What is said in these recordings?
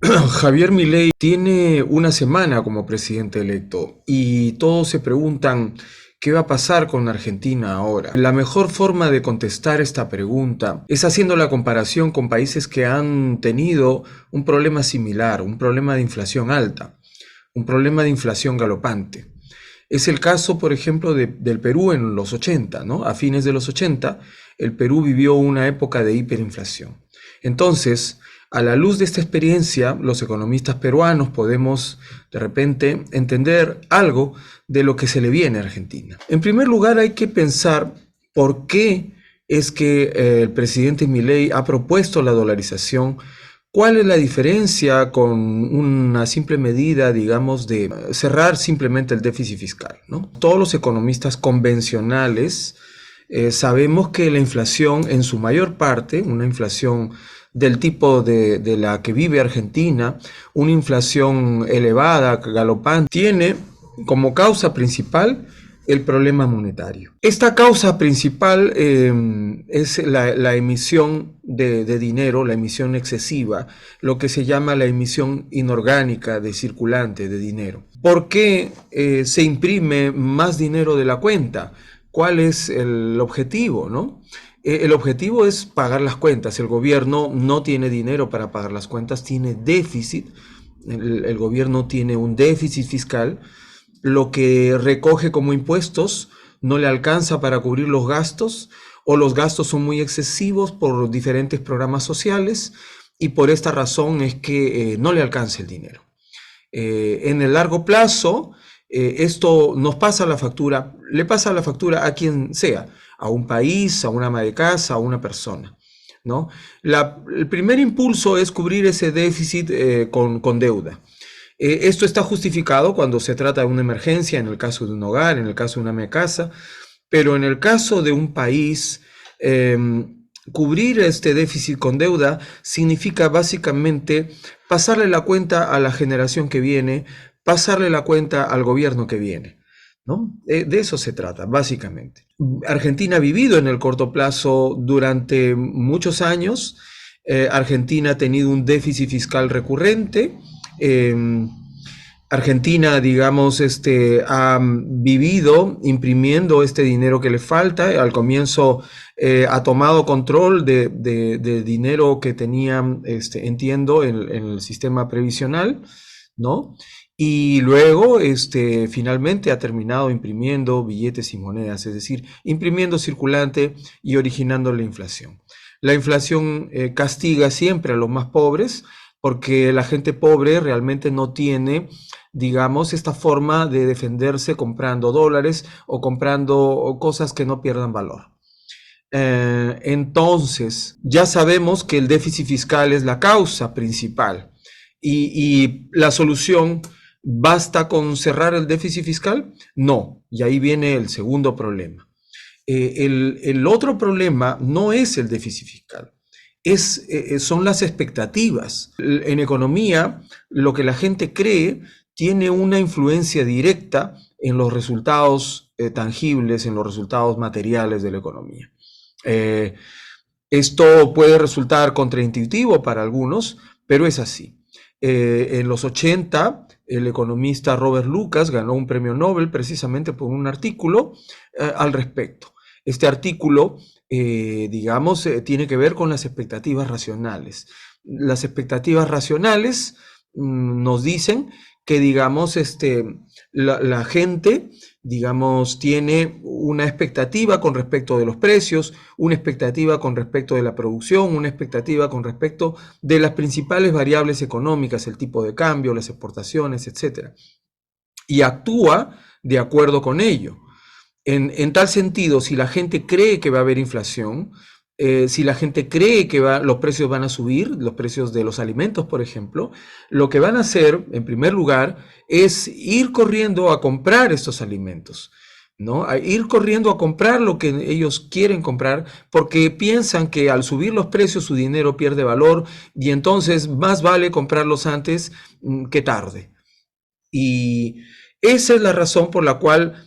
Javier Milei tiene una semana como presidente electo y todos se preguntan qué va a pasar con Argentina ahora. La mejor forma de contestar esta pregunta es haciendo la comparación con países que han tenido un problema similar, un problema de inflación alta, un problema de inflación galopante. Es el caso, por ejemplo, del Perú en los 80, ¿no? A fines de los 80, el Perú vivió una época de hiperinflación. Entonces, a la luz de esta experiencia, los economistas peruanos podemos de repente entender algo de lo que se le viene a Argentina. En primer lugar, hay que pensar por qué es que el presidente Milei ha propuesto la dolarización. ¿Cuál es la diferencia con una simple medida, digamos, de cerrar simplemente el déficit fiscal, ¿no? Todos los economistas convencionales sabemos que la inflación, en su mayor parte, una inflación del tipo de la que vive Argentina, una inflación elevada, galopante, tiene como causa principal el problema monetario. Esta causa principal es la emisión de dinero, la emisión excesiva, lo que se llama la emisión inorgánica de circulante de dinero. ¿Por qué se imprime más dinero de la cuenta? ¿Cuál es el objetivo, no? El objetivo es pagar las cuentas. El gobierno no tiene dinero para pagar las cuentas, tiene déficit. El gobierno tiene un déficit fiscal. Lo que recoge como impuestos no le alcanza para cubrir los gastos, o los gastos son muy excesivos por diferentes programas sociales, y por esta razón es que no le alcanza el dinero. En el largo plazo, esto nos pasa la factura, le pasa la factura a quien sea, a un país, a una ama de casa, a una persona, ¿no? El primer impulso es cubrir ese déficit con deuda. Esto está justificado cuando se trata de una emergencia, en el caso de un hogar, en el caso de una ama de casa, pero en el caso de un país, cubrir este déficit con deuda significa básicamente pasarle la cuenta a la generación que viene, pasarle la cuenta al gobierno que viene, ¿no? De eso se trata, básicamente. Argentina ha vivido en el corto plazo durante muchos años. Argentina ha tenido un déficit fiscal recurrente. Argentina, digamos, ha vivido imprimiendo este dinero que le falta. Al comienzo ha tomado control de dinero que tenía, entiendo, en el sistema previsional, ¿no? Y luego, finalmente ha terminado imprimiendo billetes y monedas, es decir, imprimiendo circulante y originando la inflación. La inflación castiga siempre a los más pobres, porque la gente pobre realmente no tiene, digamos, esta forma de defenderse comprando dólares o comprando cosas que no pierdan valor. Entonces, ya sabemos que el déficit fiscal es la causa principal y la solución, ¿basta con cerrar el déficit fiscal? No, y ahí viene el segundo problema. El otro problema no es el déficit fiscal, son las expectativas. En economía, lo que la gente cree tiene una influencia directa en los resultados tangibles, en los resultados materiales de la economía. Esto puede resultar contraintuitivo para algunos, pero es así. En los 80, el economista Robert Lucas ganó un premio Nobel precisamente por un artículo al respecto. Este artículo, digamos, tiene que ver con las expectativas racionales. Las expectativas racionales nos dicen que, digamos, la gente, digamos, tiene una expectativa con respecto de los precios, una expectativa con respecto de la producción, una expectativa con respecto de las principales variables económicas, el tipo de cambio, las exportaciones, etc. Y actúa de acuerdo con ello. En tal sentido, si la gente cree que va a haber inflación, si la gente cree que los precios van a subir, los precios de los alimentos, por ejemplo, lo que van a hacer, en primer lugar, es ir corriendo a comprar estos alimentos, ¿no? A ir corriendo a comprar lo que ellos quieren comprar, porque piensan que al subir los precios su dinero pierde valor y entonces más vale comprarlos antes que tarde. Y esa es la razón por la cual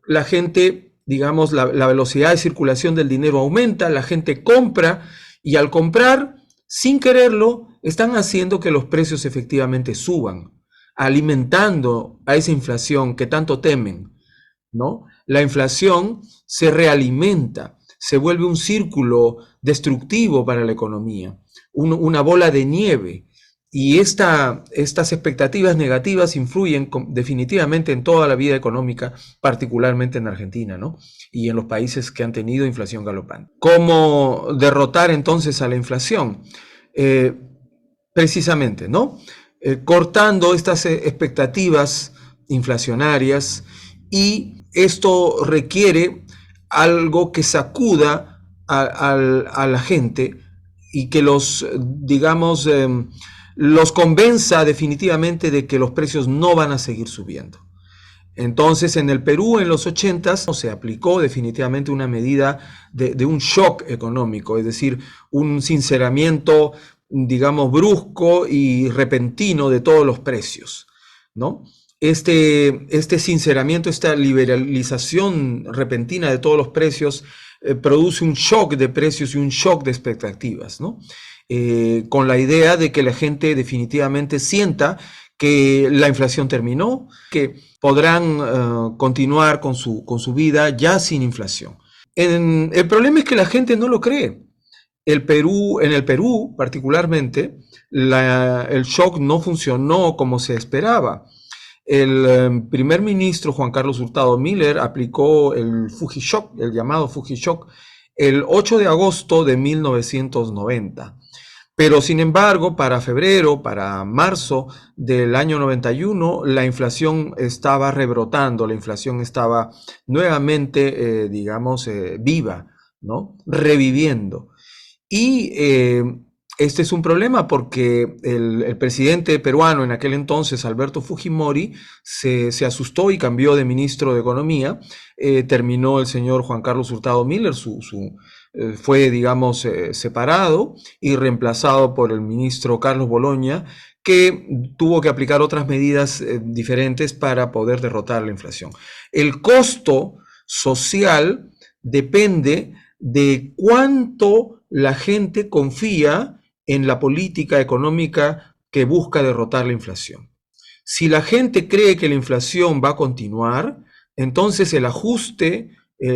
la gente, digamos, la velocidad de circulación del dinero aumenta, la gente compra y al comprar, sin quererlo, están haciendo que los precios efectivamente suban, alimentando a esa inflación que tanto temen, ¿no? La inflación se realimenta, se vuelve un círculo destructivo para la economía, una bola de nieve. Y estas expectativas negativas influyen definitivamente en toda la vida económica, particularmente en Argentina, ¿no? Y en los países que han tenido inflación galopante. ¿Cómo derrotar entonces a la inflación? Eh, Precisamente, ¿no? Cortando estas expectativas inflacionarias, y esto requiere algo que sacuda a la gente y que digamos, los convenza definitivamente de que los precios no van a seguir subiendo. Entonces, en el Perú, en los 80s, se aplicó definitivamente una medida de un shock económico, es decir, un sinceramiento, digamos, brusco y repentino de todos los precios, ¿no? Este sinceramiento, esta liberalización repentina de todos los precios, produce un shock de precios y un shock de expectativas, ¿no? Con la idea de que la gente definitivamente sienta que la inflación terminó, que podrán continuar con su vida ya sin inflación. El problema es que la gente no lo cree. En el Perú particularmente, el shock no funcionó como se esperaba. El primer ministro Juan Carlos Hurtado Miller aplicó el Fujishock, el llamado Fujishock, el 8 de agosto de 1990. Pero sin embargo, para febrero, para marzo del año 91, la inflación estaba rebrotando, la inflación estaba nuevamente, digamos, viva, ¿no? Reviviendo. Y este es un problema porque el presidente peruano en aquel entonces, Alberto Fujimori, se asustó y cambió de ministro de Economía. Terminó el señor Juan Carlos Hurtado Miller, fue, digamos, separado y reemplazado por el ministro Carlos Boloña, que tuvo que aplicar otras medidas diferentes para poder derrotar la inflación. El costo social depende de cuánto la gente confía en la política económica que busca derrotar la inflación. Si la gente cree que la inflación va a continuar, entonces el ajuste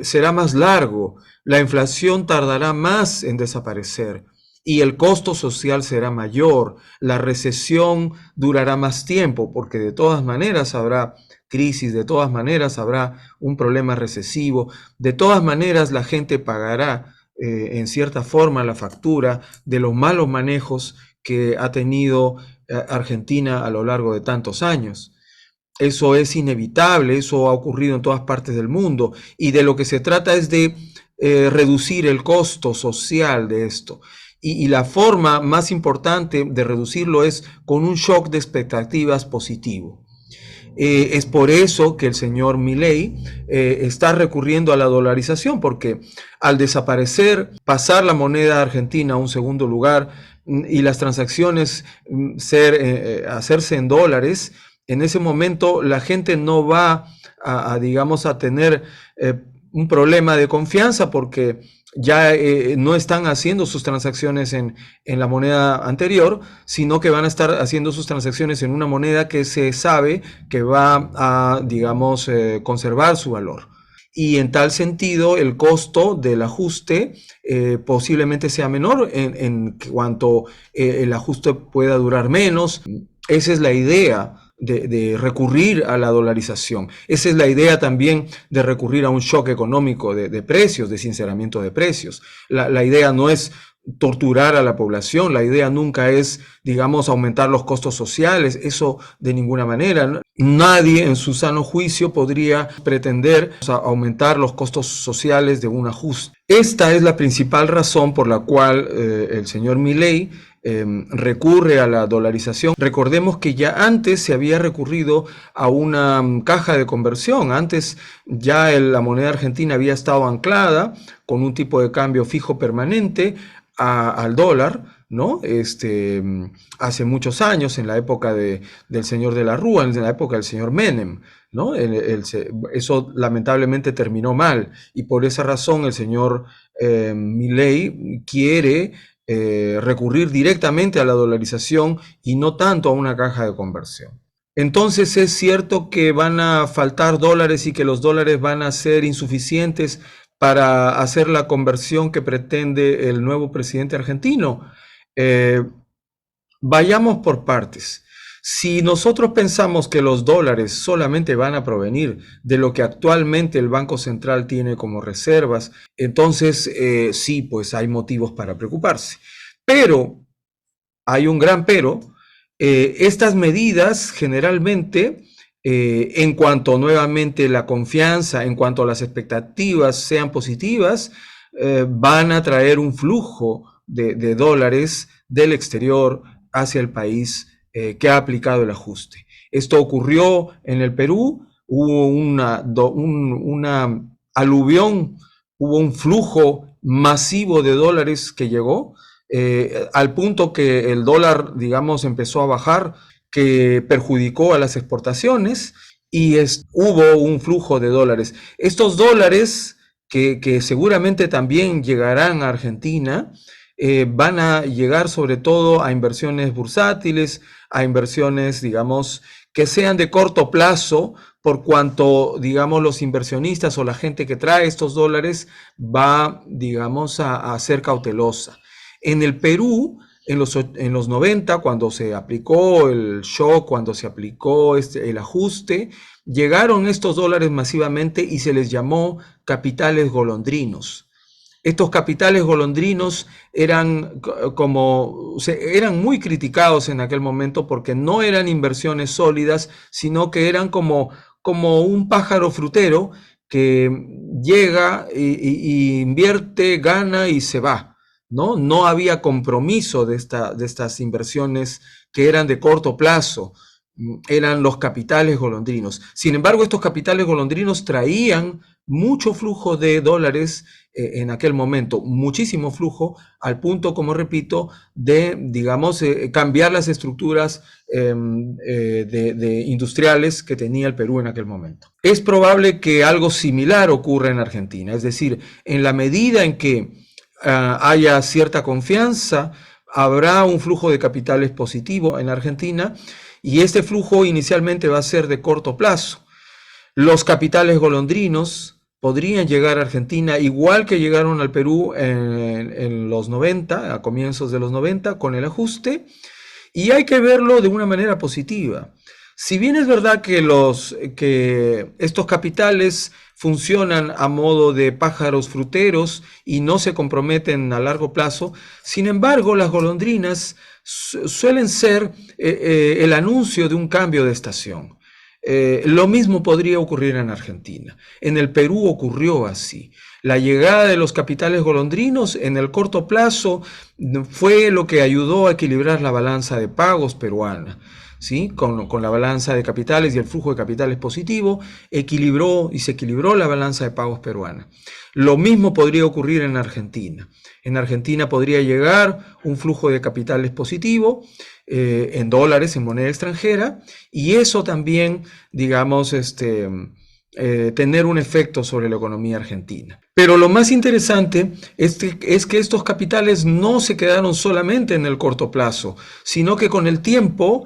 será más largo, la inflación tardará más en desaparecer y el costo social será mayor, la recesión durará más tiempo, porque de todas maneras habrá crisis, de todas maneras habrá un problema recesivo, de todas maneras la gente pagará en cierta forma la factura de los malos manejos que ha tenido Argentina a lo largo de tantos años. Eso es inevitable, eso ha ocurrido en todas partes del mundo, y de lo que se trata es de reducir el costo social de esto. Y la forma más importante de reducirlo es con un shock de expectativas positivo. Es por eso que el señor Milei está recurriendo a la dolarización, porque al desaparecer, pasar la moneda argentina a un segundo lugar y las transacciones hacerse en dólares, en ese momento la gente no va digamos, a tener un problema de confianza, porque ya no están haciendo sus transacciones en la moneda anterior, sino que van a estar haciendo sus transacciones en una moneda que se sabe que va a, digamos, conservar su valor. Y en tal sentido, el costo del ajuste posiblemente sea menor en cuanto el ajuste pueda durar menos. Esa es la idea de recurrir a la dolarización. Esa es la idea también de recurrir a un shock económico de precios, de sinceramiento de precios. La idea no es torturar a la población, la idea nunca es, digamos, aumentar los costos sociales, eso de ninguna manera. Nadie en su sano juicio podría pretender aumentar los costos sociales de un ajuste. Esta es la principal razón por la cual el señor Milei recurre a la dolarización. Recordemos que ya antes se había recurrido a una caja de conversión. Antes ya la moneda argentina había estado anclada con un tipo de cambio fijo permanente al dólar, ¿no? Hace muchos años, en la época del señor de la Rúa, en la época del señor Menem, ¿no? Eso lamentablemente terminó mal, y por esa razón el señor Milei quiere recurrir directamente a la dolarización y no tanto a una caja de conversión. Entonces es cierto que van a faltar dólares y que los dólares van a ser insuficientes para hacer la conversión que pretende el nuevo presidente argentino. Eh, Vayamos por partes. Si nosotros pensamos que los dólares solamente van a provenir de lo que actualmente el Banco Central tiene como reservas, entonces sí, pues hay motivos para preocuparse. Pero, hay un gran pero, estas medidas generalmente, en cuanto nuevamente la confianza, en cuanto a las expectativas sean positivas, van a traer un flujo de dólares del exterior hacia el país que ha aplicado el ajuste. Esto ocurrió en el Perú, hubo una aluvión, hubo un flujo masivo de dólares que llegó, al punto que el dólar, digamos, empezó a bajar, que perjudicó a las exportaciones y hubo un flujo de dólares. Estos dólares que seguramente también llegarán a Argentina, van a llegar sobre todo a inversiones bursátiles, a inversiones, digamos, que sean de corto plazo, por cuanto, digamos, los inversionistas o la gente que trae estos dólares va, digamos, a ser cautelosa. En el Perú, en los 90, cuando se aplicó el shock, cuando se aplicó el ajuste, llegaron estos dólares masivamente y se les llamó capitales golondrinos. Estos capitales golondrinos eran eran muy criticados en aquel momento porque no eran inversiones sólidas, sino que eran como un pájaro frutero que llega y invierte, gana y se va, ¿no? No había compromiso de estas inversiones que eran de corto plazo, eran los capitales golondrinos. Sin embargo, estos capitales golondrinos traían mucho flujo de dólares en aquel momento, muchísimo flujo, al punto, como repito, de, digamos, cambiar las estructuras de industriales que tenía el Perú en aquel momento. Es probable que algo similar ocurra en Argentina, es decir, en la medida en que haya cierta confianza, habrá un flujo de capitales positivo en Argentina y este flujo inicialmente va a ser de corto plazo. Los capitales golondrinos podrían llegar a Argentina igual que llegaron al Perú en los 90, a comienzos de los 90, con el ajuste, y hay que verlo de una manera positiva. Si bien es verdad que estos capitales funcionan a modo de pájaros fruteros y no se comprometen a largo plazo, sin embargo, las golondrinas suelen ser el anuncio de un cambio de estación. Lo mismo podría ocurrir en Argentina. En el Perú ocurrió así. La llegada de los capitales golondrinos en el corto plazo fue lo que ayudó a equilibrar la balanza de pagos peruana. ¿Sí? Con la balanza de capitales y el flujo de capitales positivo, se equilibró la balanza de pagos peruana. Lo mismo podría ocurrir en Argentina. En Argentina podría llegar un flujo de capitales positivo, en dólares, en moneda extranjera, y eso también, digamos, tener un efecto sobre la economía argentina. Pero lo más interesante es que estos capitales no se quedaron solamente en el corto plazo, sino que con el tiempo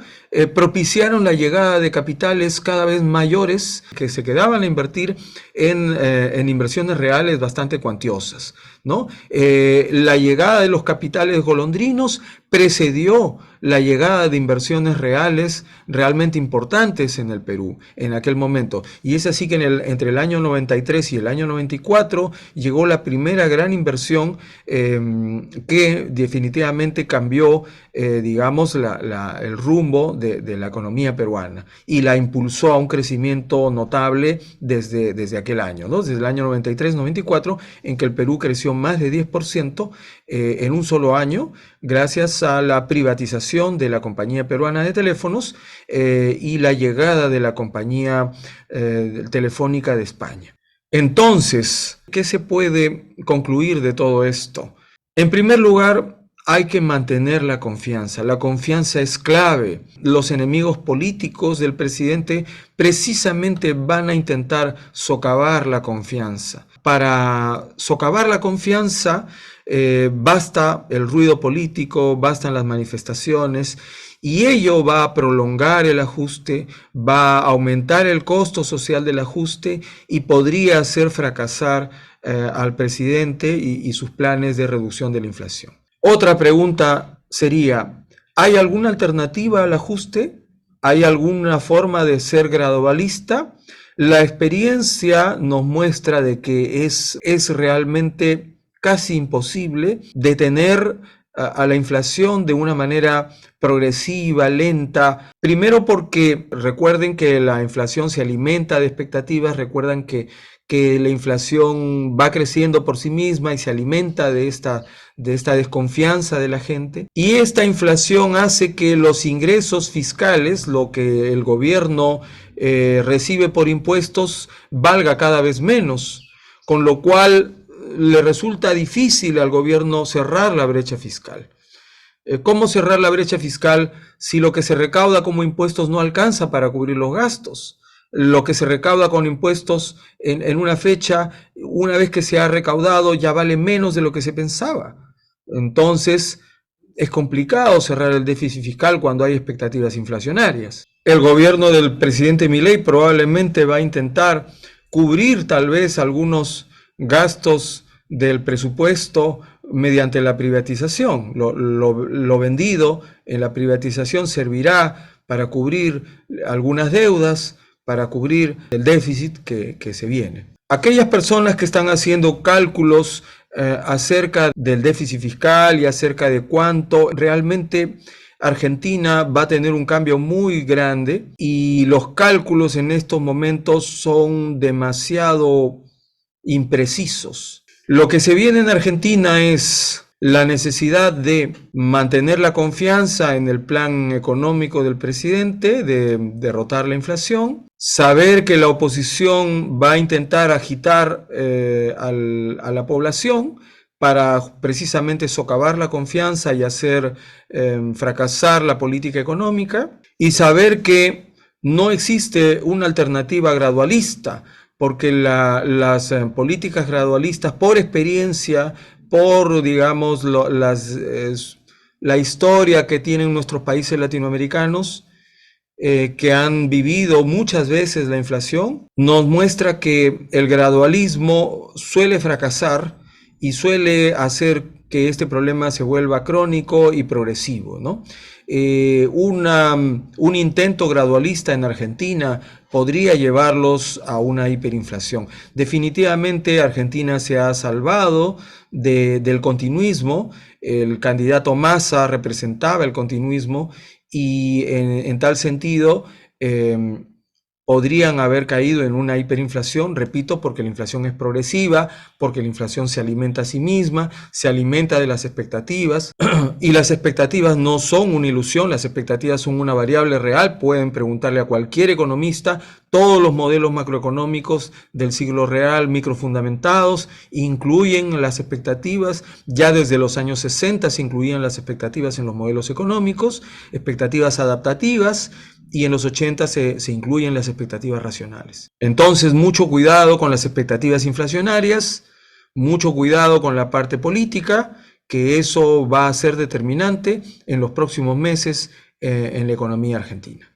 propiciaron la llegada de capitales cada vez mayores que se quedaban a invertir en inversiones reales bastante cuantiosas, ¿no? La llegada de los capitales golondrinos precedió la llegada de inversiones reales realmente importantes en el Perú en aquel momento. Y es así que entre el año 93 y el año 94 llegó la primera gran inversión que definitivamente cambió, digamos, el rumbo de la economía peruana y la impulsó a un crecimiento notable desde aquel año, ¿no? Desde el año 93-94, en que el Perú creció más de 10% en un solo año, gracias a la privatización de la compañía peruana de teléfonos y la llegada de la compañía telefónica de España. Entonces, ¿qué se puede concluir de todo esto? En primer lugar, hay que mantener la confianza. La confianza es clave. Los enemigos políticos del presidente precisamente van a intentar socavar la confianza. Para socavar la confianza basta el ruido político, bastan las manifestaciones, y ello va a prolongar el ajuste, va a aumentar el costo social del ajuste y podría hacer fracasar al presidente y sus planes de reducción de la inflación. Otra pregunta sería, ¿hay alguna alternativa al ajuste? ¿Hay alguna forma de ser gradualista? La experiencia nos muestra de que es realmente casi imposible detener a la inflación de una manera progresiva, lenta. Primero porque recuerden que la inflación se alimenta de expectativas, recuerdan que la inflación va creciendo por sí misma y se alimenta de esta desconfianza de la gente. Y esta inflación hace que los ingresos fiscales, lo que el gobierno recibe por impuestos, valga cada vez menos, con lo cual le resulta difícil al gobierno cerrar la brecha fiscal. ¿Cómo cerrar la brecha fiscal si lo que se recauda como impuestos no alcanza para cubrir los gastos? Lo que se recauda con impuestos en una fecha, una vez que se ha recaudado, ya vale menos de lo que se pensaba. Entonces, es complicado cerrar el déficit fiscal cuando hay expectativas inflacionarias. El gobierno del presidente Milei probablemente va a intentar cubrir tal vez algunos gastos del presupuesto mediante la privatización. Lo vendido en la privatización servirá para cubrir algunas deudas, para cubrir el déficit que se viene. Aquellas personas que están haciendo cálculos acerca del déficit fiscal y acerca de cuánto realmente Argentina va a tener un cambio muy grande, y los cálculos en estos momentos son demasiado imprecisos. Lo que se viene en Argentina es la necesidad de mantener la confianza en el plan económico del presidente, de derrotar la inflación, saber que la oposición va a intentar agitar a la población para precisamente socavar la confianza y hacer fracasar la política económica, y saber que no existe una alternativa gradualista, porque las políticas gradualistas, por experiencia, por, digamos, la historia que tienen nuestros países latinoamericanos, que han vivido muchas veces la inflación, nos muestra que el gradualismo suele fracasar y suele hacer que este problema se vuelva crónico y progresivo, ¿no? Un intento gradualista en Argentina podría llevarlos a una hiperinflación. Definitivamente Argentina se ha salvado del continuismo. El candidato Massa representaba el continuismo, y en tal sentido podrían haber caído en una hiperinflación, repito, porque la inflación es progresiva, porque la inflación se alimenta a sí misma, se alimenta de las expectativas, y las expectativas no son una ilusión, las expectativas son una variable real. Pueden preguntarle a cualquier economista, todos los modelos macroeconómicos del siglo real microfundamentados incluyen las expectativas. Ya desde los años 60 se incluían las expectativas en los modelos económicos, expectativas adaptativas, y en los 80 se incluyen las expectativas racionales. Entonces, mucho cuidado con las expectativas inflacionarias, mucho cuidado con la parte política, que eso va a ser determinante en los próximos meses en la economía argentina.